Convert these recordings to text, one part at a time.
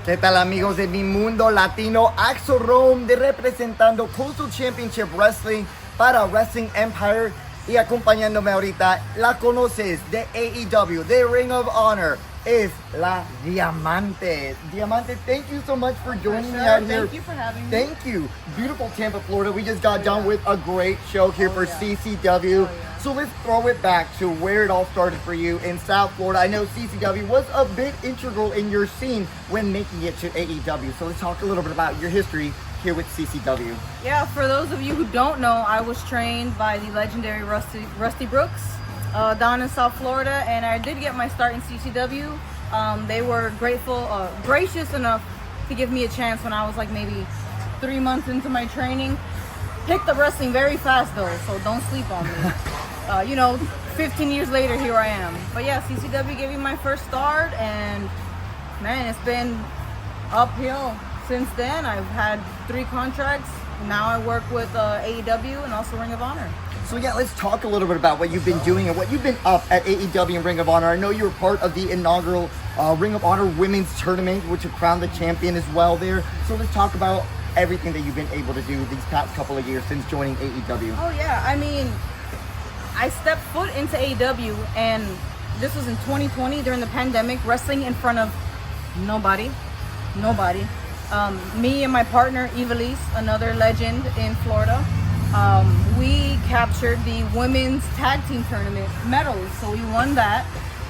¿Qué tal, amigos de mi mundo latino? Axel Rome de representando Coastal Championship Wrestling para Wrestling Empire. Y acompañándome ahorita, la conoces de AEW, de Ring of Honor, es la Diamante. Diamante, thank you so much for joining me out here. Thank you for having me. Thank you. Beautiful Tampa, Florida. We just got done with a great show here for CCW. So let's throw it back to where it all started for you in South Florida. I know CCW was a bit integral in your scene when making it to AEW. So let's talk a little bit about your history here with CCW. Yeah, for those of you who don't know, I was trained by the legendary Rusty Brooks down in South Florida, and I did get my start in CCW. They were gracious enough to give me a chance when I was like maybe 3 months into my training. Picked up wrestling very fast though, so don't sleep on me. 15 years later, here I am. But yeah, CCW gave me my first start, and man, it's been uphill since then. I've had 3 contracts. Now I work with AEW and also Ring of Honor. So yeah, let's talk a little bit about what you've been doing and what you've been up at AEW and Ring of Honor. I know you were part of the inaugural Ring of Honor Women's Tournament, which crowned the champion as well there. So let's talk about everything that you've been able to do these past couple of years since joining AEW. Oh yeah, I mean, I stepped foot into AEW, and this was in 2020 during the pandemic, wrestling in front of nobody. Me and my partner, Evilise, another legend in Florida, we captured the women's tag team tournament medals, so we won that.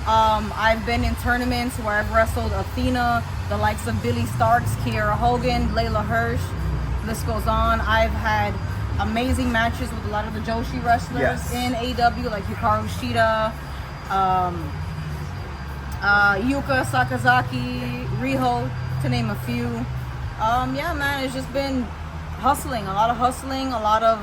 I've been in tournaments where I've wrestled Athena, the likes of Billy Starks, Kiera Hogan, Layla Hirsch, list goes on. I've had amazing matches with a lot of the Joshi wrestlers in AEW, like Hikaru Shida, Yuka Sakazaki, Riho, to name a few. Yeah, man, it's just been hustling, a lot of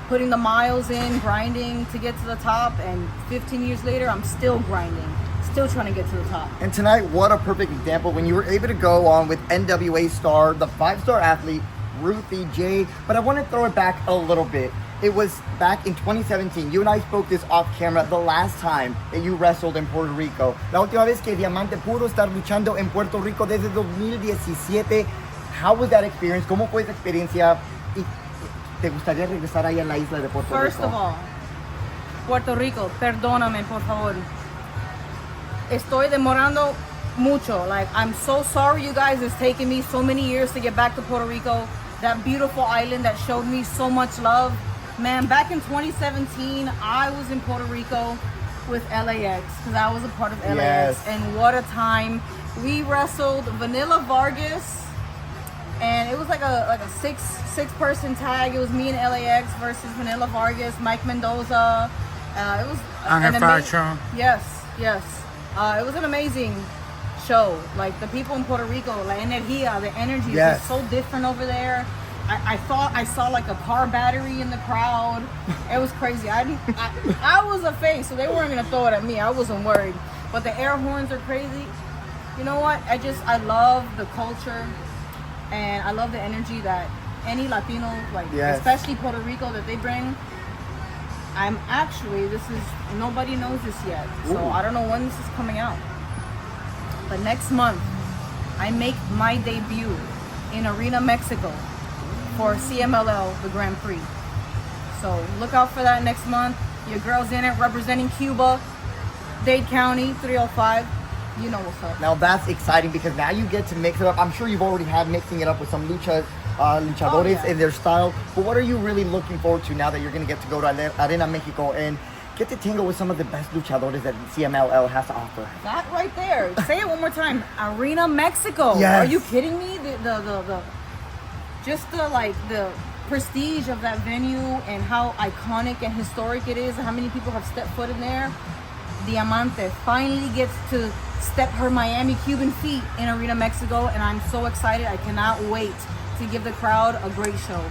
putting the miles in, grinding to get to the top, and 15 years later, I'm still grinding, still trying to get to the top. And tonight, what a perfect example when you were able to go on with NWA star, the 5-star athlete, Ruthie J. But I want to throw it back a little bit. It was back in 2017. You and I spoke this off camera the last time that you wrestled in Puerto Rico. La última vez que Diamante pudo estar luchando en Puerto Rico desde 2017. How was that experience? ¿Cómo fue esa experiencia? ¿Y te gustaría regresar ahí a la isla de Puerto Rico? First of all, Puerto Rico, perdóname, por favor. Estoy demorando mucho. Like, I'm so sorry, you guys. It's taken me so many years to get back to Puerto Rico. That beautiful island that showed me so much love. Man, back in 2017, I was in Puerto Rico with LAX because I was a part of LAX. Yes. And what a time. We wrestled Vanilla Vargas, and it was like a six person tag. It was me and LAX versus Vanilla Vargas, Mike Mendoza. It was an amazing. Yes. It was an amazing show. Like, the people in Puerto Rico, la energía, the energy is just so different over there. I thought I saw like a car battery in the crowd. It was crazy. I was a face, so they weren't gonna throw it at me. I wasn't worried. But the air horns are crazy. You know what? I love the culture, and I love the energy that any Latino, especially Puerto Rico, that they bring. Nobody knows this yet, so I don't know when this is coming out. But next month, I make my debut in Arena, Mexico for CMLL, the Grand Prix. So look out for that next month. Your girl's in it, representing Cuba, Dade County, 305. You know what's up. Now that's exciting because now you get to mix it up. I'm sure you've already had mixing it up with some luchadores in their style. But what are you really looking forward to now that you're going to get to go to Arena Mexico and get to tingle with some of the best luchadores that CMLL has to offer? That right there. Say it one more time. Arena Mexico. Yes. Are you kidding me? The prestige of that venue and how iconic and historic it is, and how many people have stepped foot in there. Diamante finally gets to step her Miami Cuban feet in Arena Mexico, and I'm so excited. I cannot wait to give the crowd a great show.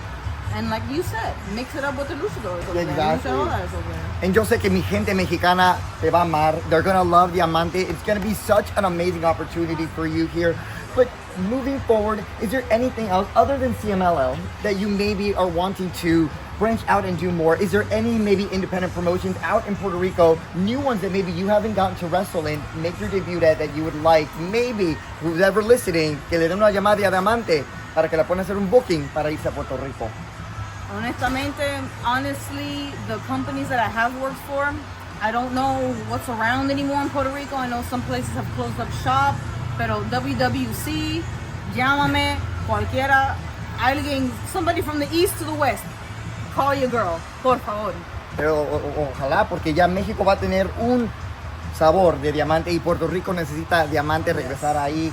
And like you said, mix it up with the luchadores over Exactly. there. Luchadoras over there. And yo sé que mi gente mexicana te va a amar. They're going to love Diamante. It's going to be such an amazing opportunity for you here. But moving forward, is there anything else other than CMLL that you maybe are wanting to branch out and do more, is there any maybe independent promotions out in Puerto Rico, new ones that maybe you haven't gotten to wrestle in, make your debut at, that you would like, maybe, who's ever listening, que le den una llamada a Diamante para que la puedan hacer un booking para irse a Puerto Rico? Honestly, the companies that I have worked for, I don't know what's around anymore in Puerto Rico. I know some places have closed up shop, pero WWC, llámame, cualquiera, alguien, somebody from the east to the west, call your girl, por favor. Pero ojalá, porque ya México va a tener un sabor de Diamante y Puerto Rico necesita Diamante regresar ahí.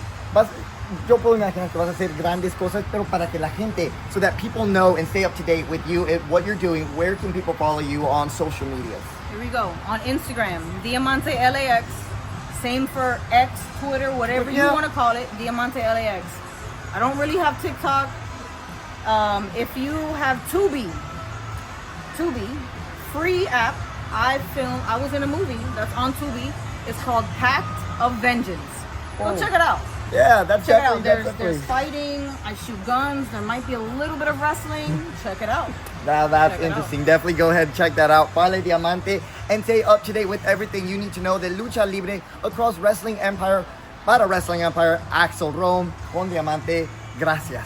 Yo puedo imaginar que vas a hacer grandes cosas, pero para que la gente, so that people know and stay up to date with you and what you're doing, where can people follow you on social media? Here we go. On Instagram, Diamanté LAX. Same for X, Twitter, whatever you want to call it, Diamanté LAX. I don't really have TikTok. If you have Tubi, free app. I was in a movie that's on Tubi. It's called Pact of Vengeance. Go check it out. Yeah, that's Check it out. definitely. There's fighting. I shoot guns. There might be a little bit of wrestling. Check it out. Now that's interesting. Definitely go ahead and check that out. Follow Diamante and stay up to date with everything you need to know de lucha libre across Wrestling Empire. Para Wrestling Empire, Axel Rome, con Diamante. Gracias.